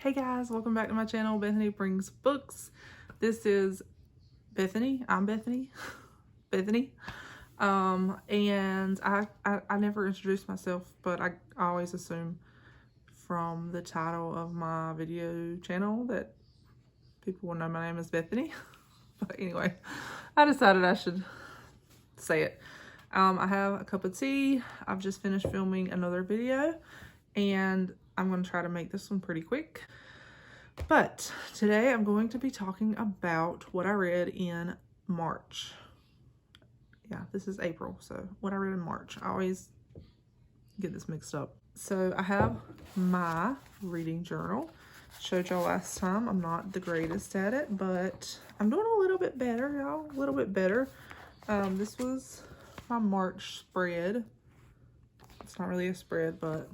Hey guys, welcome back to my channel, Bethany Brings Books. This is Bethany. I'm Bethany. Bethany. And I never introduced myself, but I always assume from the title of my video channel that people will know my name is Bethany. But anyway, I decided I should say it. I have a cup of tea. I've just finished filming another video and I'm going to try to make this one pretty quick. But today I'm going to be talking about what I read in March. Yeah, this is April, so what I read in March. I always get this mixed up. So I have my reading journal. Showed y'all last time. I'm not the greatest at it, but I'm doing a little bit better, y'all. A little bit better. This was my March spread. It's not really a spread, but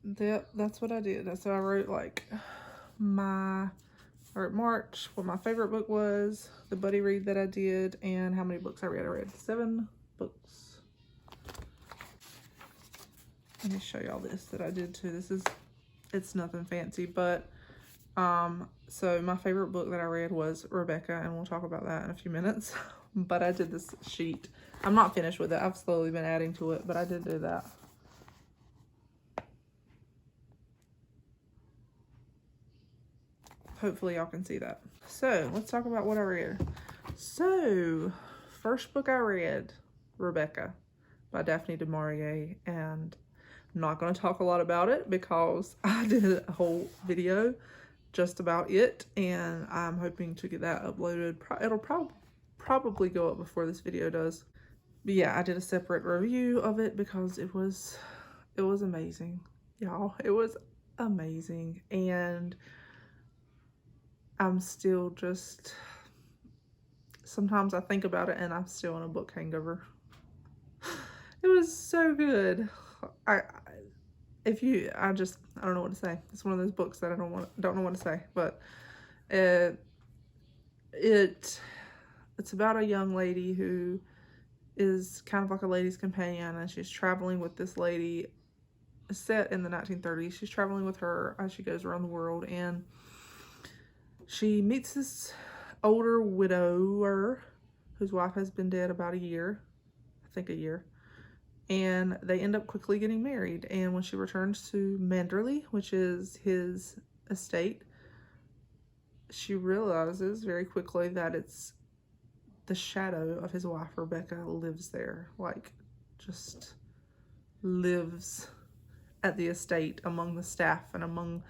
that's what I did. That's what I wrote, like March, what my favorite book was, the buddy read that I did, and how many books I read. I read 7 books. Let me show y'all this that I did too. It's nothing fancy, but so my favorite book that I read was Rebecca, and we'll talk about that in a few minutes. But I did this sheet. I'm not finished with it. I've slowly been adding to it, but I did do that. Hopefully y'all can see that. So let's talk about what I read. So first book I read, Rebecca by Daphne du Maurier, and I'm not going to talk a lot about it because I did a whole video just about it, and I'm hoping to get that uploaded. It'll probably go up before this video does. But yeah, I did a separate review of it because it was amazing, y'all. It was amazing, and I'm still just, sometimes I think about it and I'm still in a book hangover. It was so good. I don't know what to say. It's one of those books that I don't know what to say, but it's about a young lady who is kind of like a lady's companion, and she's traveling with this lady set in the 1930s. She's traveling with her as she goes around the world, and she meets this older widower whose wife has been dead about a year, I think a year, and they end up quickly getting married. And when she returns to Manderley, which is his estate, she realizes very quickly that it's the shadow of his wife, Rebecca, lives there, like just lives at the estate among the staff and among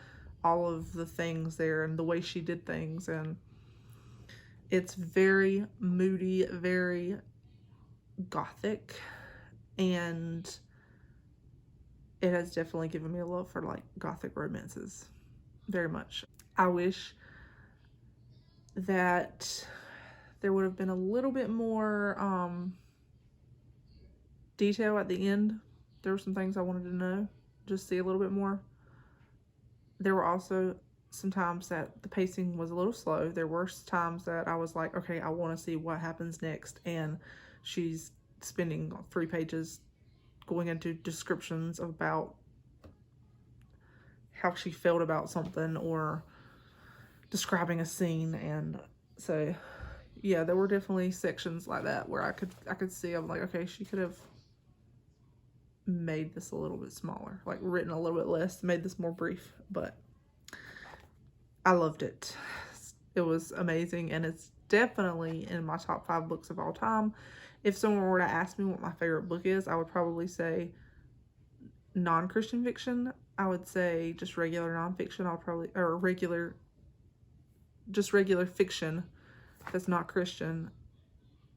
all of the things there and the way she did things. And it's very moody, very gothic, and it has definitely given me a love for like gothic romances, very much. I wish that there would have been a little bit more detail at the end. There were some things I wanted to know, just see a little bit more. There were also some times that the pacing was a little slow. There were times that I was like, okay, I want to see what happens next. And she's spending 3 pages going into descriptions about how she felt about something or describing a scene. And so, yeah, there were definitely sections like that where I could see, I'm like, okay, she could have made this a little bit smaller, like written a little bit less, made this more brief, but I loved it. It was amazing, and it's definitely in my top 5 books of all time. If someone were to ask me what my favorite book is, I would probably say non-Christian fiction. I would say just regular nonfiction. Just regular fiction that's not Christian.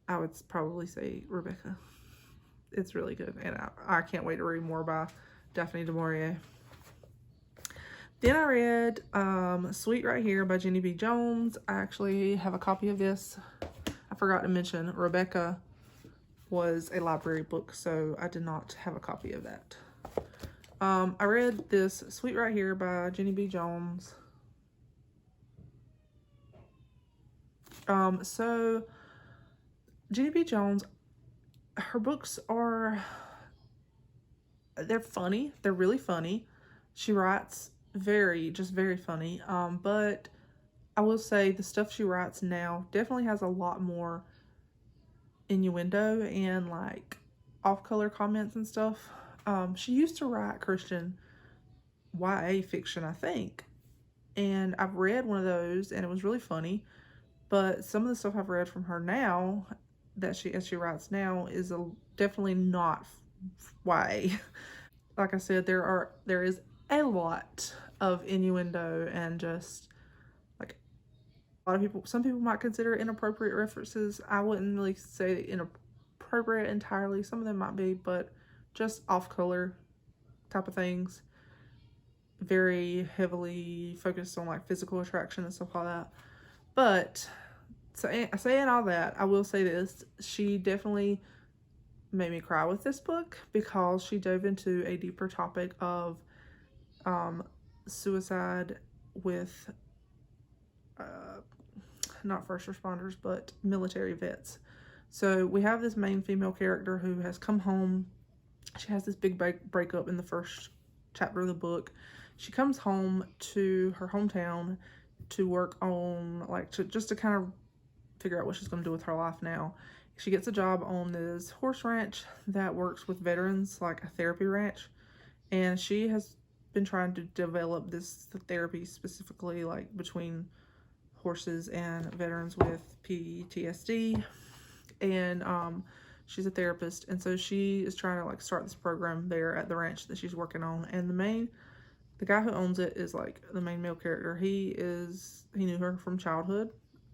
I would probably say Rebecca. It's really good, and I can't wait to read more by Daphne du Maurier. Then I read Sweet Right Here by Jenny B. Jones. I actually have a copy of this. I forgot to mention Rebecca was a library book, so I did not have a copy of that. I read this Sweet Right Here by Jenny B. Jones. So Jenny B. Jones, her books are they're funny. They're really funny. She writes just very funny. But I will say the stuff she writes now definitely has a lot more innuendo and like off-color comments and stuff. She used to write Christian YA fiction, I think, and I've read one of those and it was really funny. But some of the stuff I've read from her now that she writes now is definitely not YA. Like I said, there is a lot of innuendo and just like a lot of people, some people might consider inappropriate references. I wouldn't really say inappropriate entirely. Some of them might be, but just off color type of things. Very heavily focused on like physical attraction and stuff like that. But saying all that, I will say this: she definitely made me cry with this book because she dove into a deeper topic of suicide with not first responders but military vets. So we have this main female character who has come home. She has this big breakup in the first chapter of the book. She comes home to her hometown to work on just to kind of figure out what she's going to do with her life now. She gets a job on this horse ranch that works with veterans, like a therapy ranch, and she has been trying to develop this therapy specifically like between horses and veterans with PTSD. And she's a therapist, and so she is trying to like start this program there at the ranch that she's working on. And the guy who owns it is like the main male character. He knew her from childhood,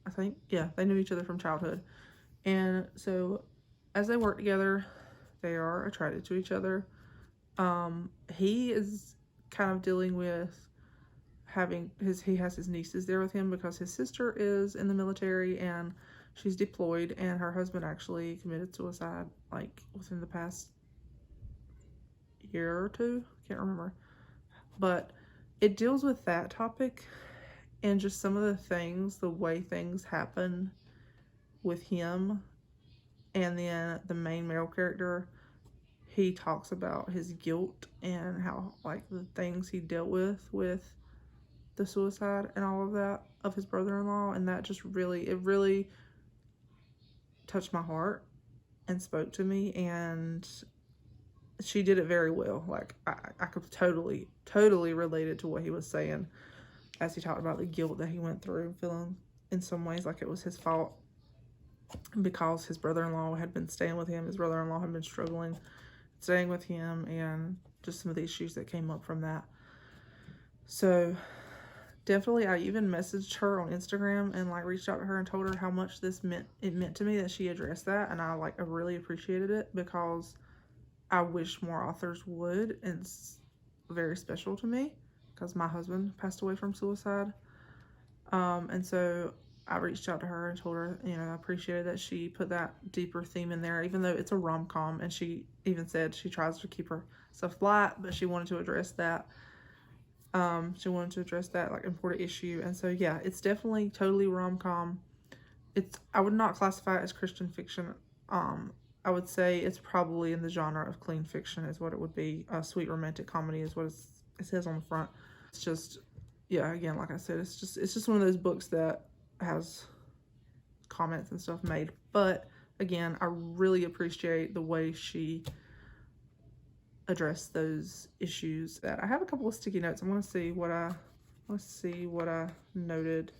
I think. Yeah, they knew each other from childhood. And so as they work together, they are attracted to each other. He is kind of dealing with he has his nieces there with him because his sister is in the military and she's deployed, and her husband actually committed suicide like within the past year or two. Can't remember. But it deals with that topic and just some of the way things happen with him. And then the main male character, he talks about his guilt and how like the things he dealt with the suicide and all of that of his brother-in-law, and that just really touched my heart and spoke to me. And she did it very well. Like I could totally relate to what he was saying as he talked about the guilt that he went through, feeling in some ways like it was his fault because his brother-in-law had been staying with him. His brother-in-law had been struggling staying with him, and just some of the issues that came up from that. So definitely, I even messaged her on Instagram and like reached out to her and told her how much it meant to me that she addressed that, and I really appreciated it because I wish more authors would, and it's very special to me because my husband passed away from suicide. And so I reached out to her and told her, I appreciated that she put that deeper theme in there, even though it's a rom-com, and she even said she tries to keep her stuff light, but she wanted to address that. Like important issue. And so yeah, it's definitely totally rom-com. I would not classify it as Christian fiction. I would say it's probably in the genre of clean fiction is what it would be. Sweet romantic comedy is what it says on the front. It's just, yeah, again, like I said, it's just one of those books that has comments and stuff made. But again, I really appreciate the way she addressed those issues. That I have a couple of sticky notes. I want to see what I noted.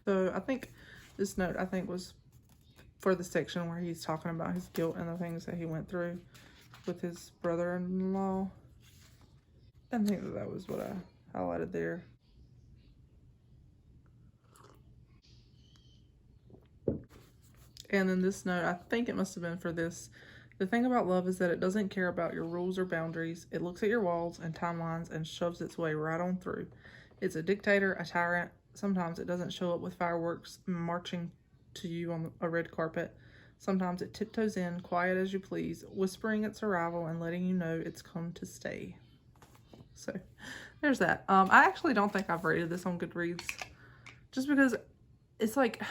So I think this note was for the section where he's talking about his guilt and the things that he went through with his brother-in-law. I think that was what I highlighted there. And then this note, I think it must have been for this. The thing about love is that it doesn't care about your rules or boundaries. It looks at your walls and timelines and shoves its way right on through. It's a dictator, a tyrant. Sometimes it doesn't show up with fireworks marching to you on a red carpet. Sometimes it tiptoes in, quiet as you please, whispering its arrival and letting you know it's come to stay. So there's that. I actually don't think I've rated this on Goodreads just because it's like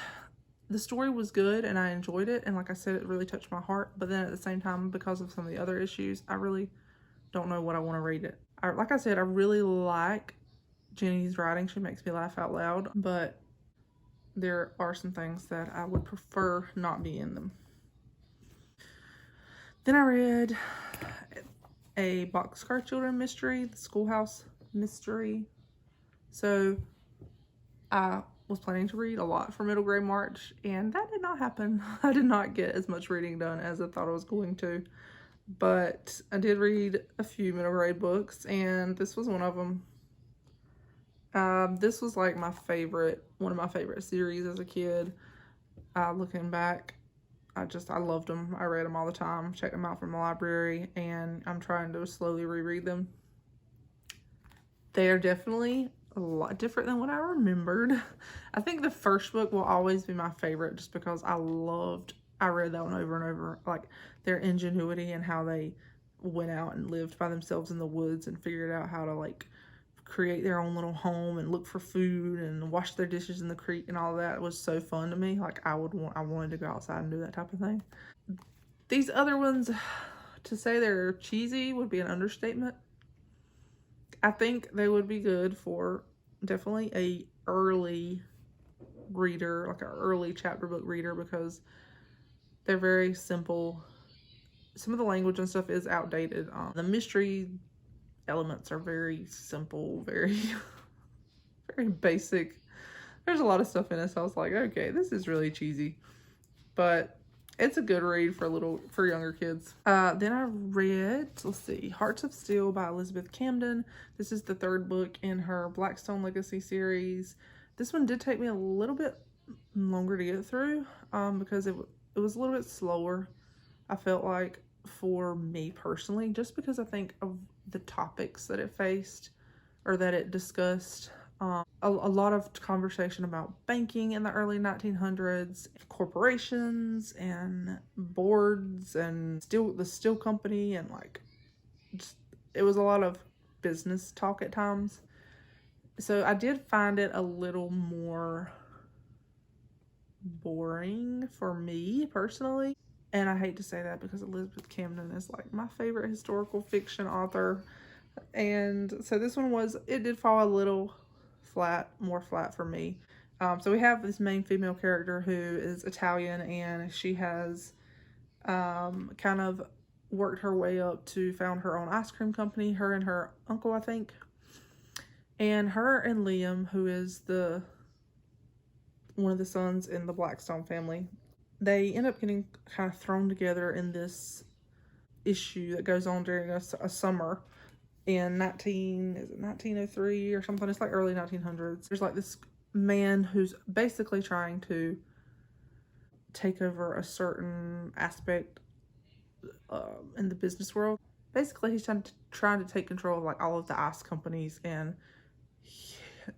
the story was good and I enjoyed it, and like I said, it really touched my heart. But then at the same time, because of some of the other issues, I really don't know what I want to read it. Like I said, I really like Jenny's writing. She makes me laugh out loud, but there are some things that I would prefer not be in them. Then I read a Boxcar Children mystery, the Schoolhouse mystery. So I was planning to read a lot for middle grade March, and that did not happen. I did not get as much reading done as I thought I was going to, but I did read a few middle grade books, and this was one of them. This was like one of my favorite series as a kid. Looking back, I loved them. I read them all the time, checked them out from the library, and I'm trying to slowly reread them. They are definitely a lot different than what I remembered. I think the first book will always be my favorite just because I read that one over and over. Like their ingenuity and how they went out and lived by themselves in the woods and figured out how to like create their own little home and look for food and wash their dishes in the creek and all that was so fun to me. Like I wanted to go outside and do that type of thing. These other ones, to say they're cheesy would be an understatement. I think they would be good for definitely a early reader, like an early chapter book reader, because they're very simple. Some of the language and stuff is outdated. The mystery elements are very simple, very very basic. There's a lot of stuff in it, so I was like, okay, this is really cheesy, but it's a good read for younger kids. Then I read, let's see, Hearts of Steel by Elizabeth Camden. This is the third book in her Blackstone Legacy series. This one did take me a little bit longer to get through, because it was a little bit slower, I felt like, for me personally, just because I think of the topics that it faced or that it discussed. A lot of conversation about banking in the early 1900s, corporations and boards and the steel company, and like it was a lot of business talk at times. So I did find it a little more boring for me personally. And I hate to say that because Elizabeth Camden is like my favorite historical fiction author. And so this one it did fall a little more flat for me. So we have this main female character who is Italian, and she has kind of worked her way up to found her own ice cream company, her and her uncle, I think. And her and Liam, who is one of the sons in the Blackstone family, they end up getting kind of thrown together in this issue that goes on during a summer in 1903 or something. It's like early 1900s. There's like this man who's basically trying to take over a certain aspect in the business world. Basically, he's trying to take control of like all of the ice companies, and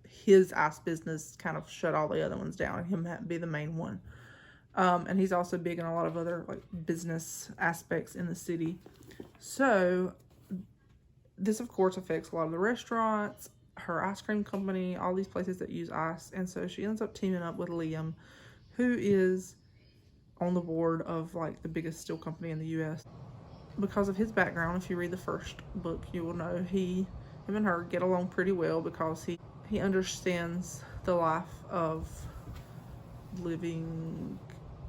his ice business kind of shut all the other ones down, and him be the main one. And he's also big in a lot of other like business aspects in the city. So this, of course, affects a lot of the restaurants, her ice cream company, all these places that use ice. And so she ends up teaming up with Liam, who is on the board of like the biggest steel company in the U.S. Because of his background, if you read the first book, you will know him and her get along pretty well, because he understands the life of living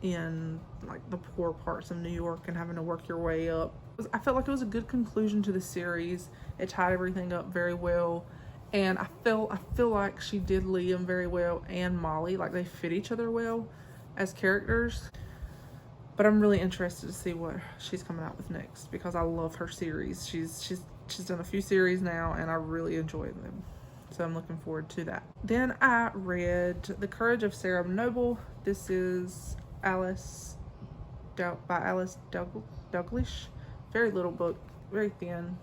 in like the poor parts of New York and having to work your way up. I felt like it was a good conclusion to the series. It tied everything up very well, and I feel like she did Liam very well and Molly, like they fit each other well as characters. But I'm really interested to see what she's coming out with next, because I love her series. She's done a few series now, and I really enjoy them. So I'm looking forward to that. Then I read The Courage of Sarah Noble. This is by Alice Dalgliesh. Very little book, very thin.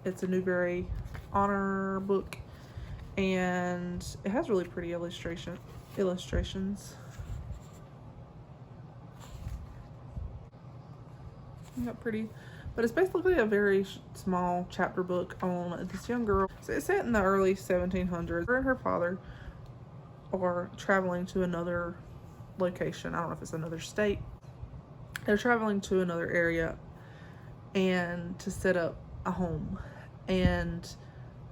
It's a Newbery honor book, and it has really pretty illustrations. Not pretty, but it's basically a very small chapter book on this young girl. So it's set in the early 1700s. Her and her father are traveling to another location. I don't know if it's another state. They're traveling to another area, and to set up a home. And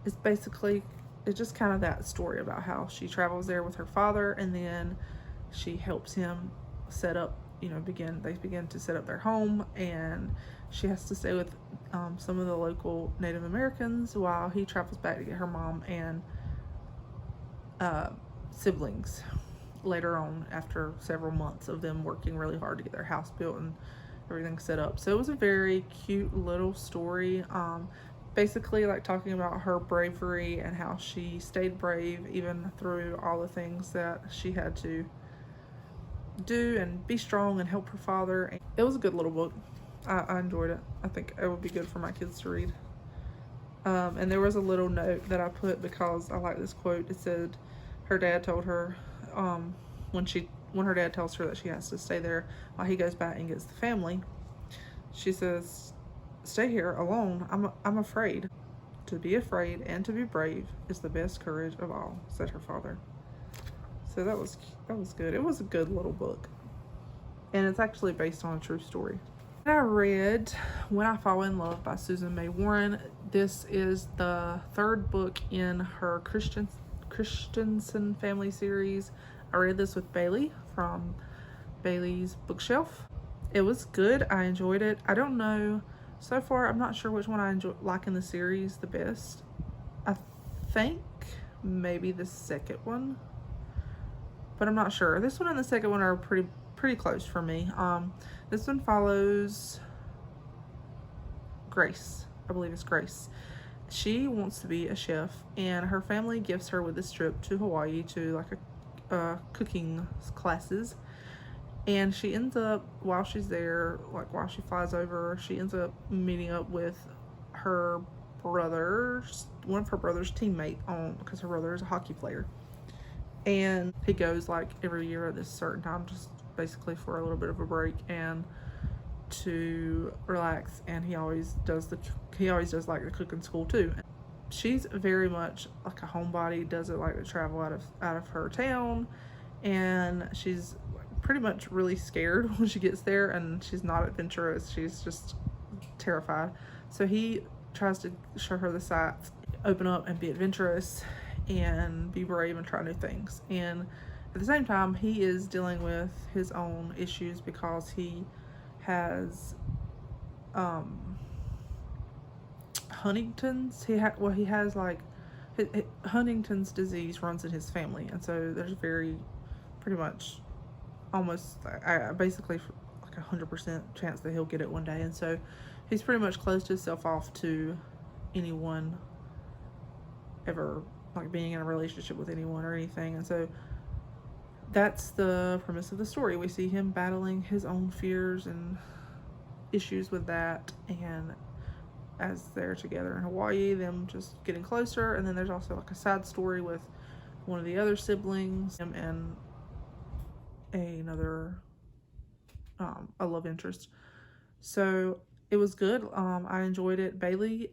it's basically, it's just kind of that story about how she travels there with her father, and then she helps him set up, they begin to set up their home, and she has to stay with some of the local Native Americans while he travels back to get her mom and siblings later on, after several months of them working really hard to get their house built and everything set up. So it was a very cute little story, basically like talking about her bravery and how she stayed brave even through all the things that she had to do, and be strong and help her father. It was a good little book. I enjoyed it. I think it would be good for my kids to read. And there was a little note that I put because I like this quote. It said her dad told her, when her dad tells her that she has to stay there while he goes back and gets the family, she says, "Stay here alone. I'm afraid. To be afraid and to be brave is the best courage of all," said her father. So that was good. It was a good little book, and it's actually based on a true story. I read When I Fall in Love by Susan May Warren. This is the third book in her Christensen family series. I read this with Bailey from Bailey's Bookshelf. It was good. I enjoyed it. I don't know, so far I'm not sure which one I like in the series the best. I think maybe the second one, but I'm not sure. This one and the second one are pretty close for me. This one follows Grace. I believe it's Grace. She wants to be a chef, and her family gifts her with this trip to Hawaii to like a cooking classes. And she ends up, while she's there, like while she flies over, she ends up meeting up with her brother's, one of her brother's teammate, because her brother is a hockey player. And he goes like every year at this certain time, just basically for a little bit of a break and to relax. And he always does like the cooking school too. She's very much like a homebody, doesn't like to travel out of her town, and she's pretty much really scared when she gets there, and she's not adventurous. She's just terrified. So he tries to show her the sights, open up and be adventurous and be brave and try new things. And at the same time, he is dealing with his own issues because he has Huntington's. He has like Huntington's disease runs in his family, and so there's pretty much almost basically like 100% chance that he'll get it one day. And so he's pretty much closed himself off to anyone ever like being in a relationship with anyone or anything. And so that's the premise of the story. We see him battling his own fears and issues with that, and as they're together in Hawaii, them just getting closer. And then there's also like a side story with one of the other siblings, him and another a love interest. So it was good. I enjoyed it.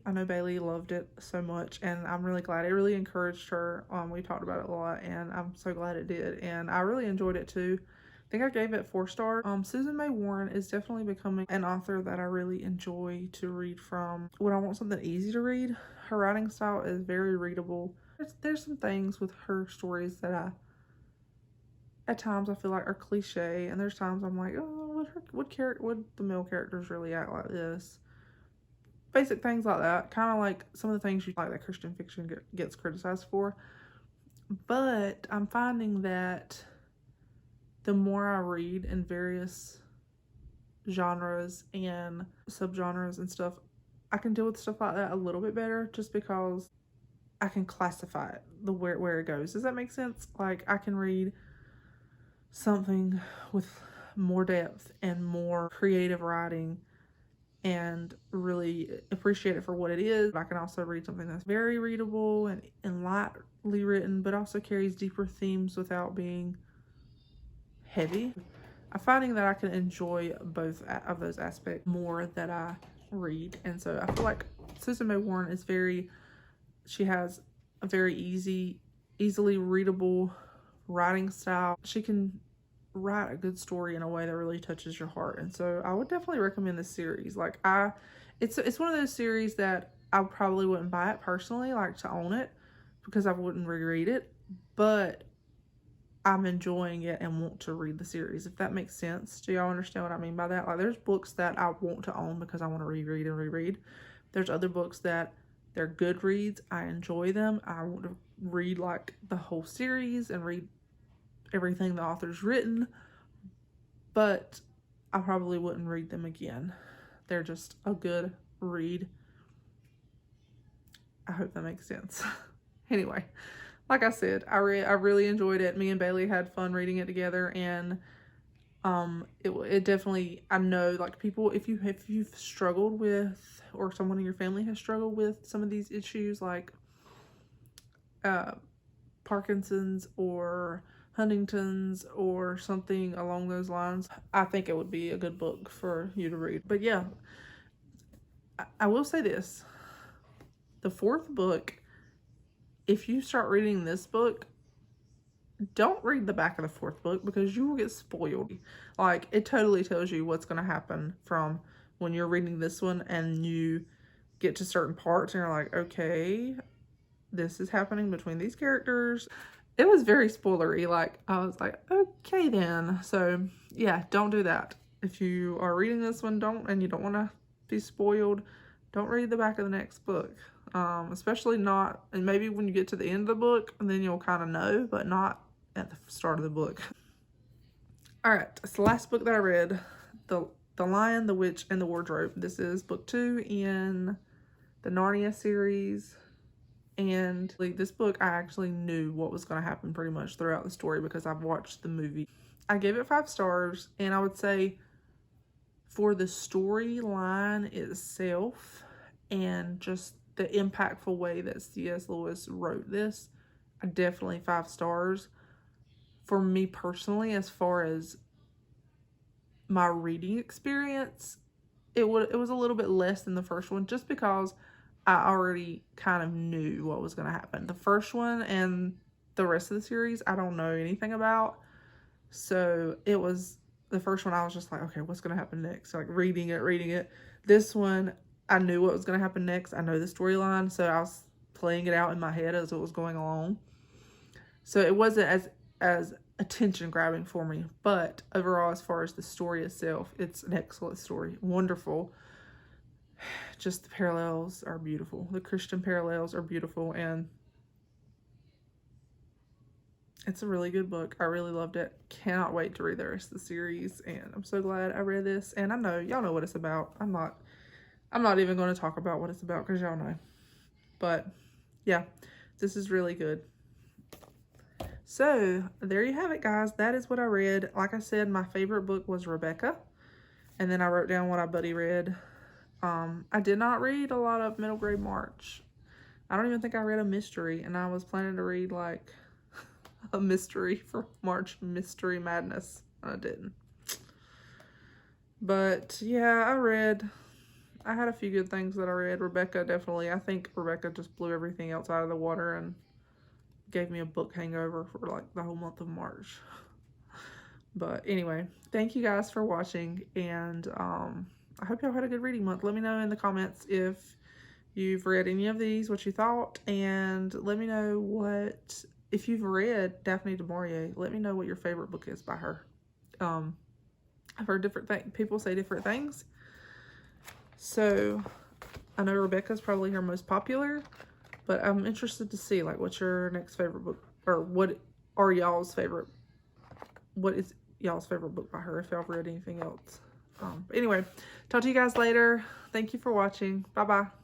I know Bailey loved it so much, and I'm really glad. It really encouraged her. We talked about it a lot, and I'm so glad it did. And I really enjoyed it too. I think I gave it 4 stars. Susan May Warren is definitely becoming an author that I really enjoy to read from. When I want something easy to read, her writing style is very readable. There's some things with her stories that at times I feel like are cliche, and there's times I'm like, oh, would the male characters really act like this? Basic things like that, kind of like some of the things you like that Christian fiction gets criticized for. But I'm finding that the more I read in various genres and subgenres and stuff, I can deal with stuff like that a little bit better, just because I can classify it where it goes. Does that make sense? Like, I can read something with more depth and more creative writing and really appreciate it for what it is. I can also read something that's very readable and lightly written, but also carries deeper themes without being heavy. I'm finding that I can enjoy both of those aspects more that I read. And so I feel like Susan May Warren is she has a very easily readable writing style. She can write a good story in a way that really touches your heart. And so I would definitely recommend this series. Like it's one of those series that I probably wouldn't buy it personally, like to own it, because I wouldn't reread it, but I'm enjoying it and want to read the series, if that makes sense. Do y'all understand what I mean by that? Like, there's books that I want to own because I want to reread and reread. There's other books that they're good reads. I enjoy them. I want to read like the whole series and read everything the author's written, but I probably wouldn't read them again. They're just a good read. I hope that makes sense. Anyway, like I said, I really enjoyed it. Me and Bailey had fun reading it together, and it definitely, I know, like, people, if you've struggled with, or someone in your family has struggled with some of these issues, like Parkinson's or Huntington's or something along those lines, I think it would be a good book for you to read. But yeah, I will say this. The fourth book, if you start reading this book, don't read the back of the fourth book because you will get spoiled. Like, it totally tells you what's going to happen from when you're reading this one and you get to certain parts and you're like, okay, this is happening between these characters. It was very spoilery. Like, I was like, okay then. So yeah, don't do that. If you are reading this one, and you don't want to be spoiled, don't read the back of the next book. Especially not, and maybe when you get to the end of the book, and then you'll kind of know, but not at the start of the book. All right, it's the last book that I read, The Lion, the Witch, and the Wardrobe. This is book 2 in the Narnia series. And this book, I actually knew what was going to happen pretty much throughout the story because I've watched the movie. I gave it 5 stars, and I would say for the storyline itself and just the impactful way that C.S. Lewis wrote this, definitely 5 stars. For me personally, as far as my reading experience, it was a little bit less than the first one, just because I already kind of knew what was going to happen. The first one and the rest of the series, I don't know anything about. So it was, the first one, I was just like, okay, what's going to happen next? Like, reading it. This one, I knew what was going to happen next. I know the storyline, so I was playing it out in my head as it was going along. So it wasn't as attention grabbing for me. But overall, as far as the story itself, it's an excellent story. Wonderful. Just the parallels are beautiful. The Christian parallels are beautiful, and it's a really good book. I really loved it. Cannot wait to read the rest of the series, and I'm so glad I read this. And I know y'all know what it's about. I'm not even going to talk about what it's about because y'all know. But yeah, this is really good. So there you have it, guys. That is what I read. Like I said, my favorite book was Rebecca, and then I wrote down what I buddy read. I did not read a lot of middle grade March. I don't even think I read a mystery, and I was planning to read like a mystery for March Mystery Madness. I didn't. But yeah, I had a few good things that I read. Rebecca, definitely. I think Rebecca just blew everything else out of the water and gave me a book hangover for like the whole month of March. But anyway, thank you guys for watching, and I hope y'all had a good reading month. Let me know in the comments if you've read any of these, what you thought, and let me know if you've read Daphne du Maurier, let me know what your favorite book is by her. I've heard different things. People say different things. So I know Rebecca's probably her most popular, but I'm interested to see, like, what's your next favorite book, or what is y'all's favorite book by her, if y'all read anything else. But anyway, talk to you guys later. Thank you for watching. Bye-bye.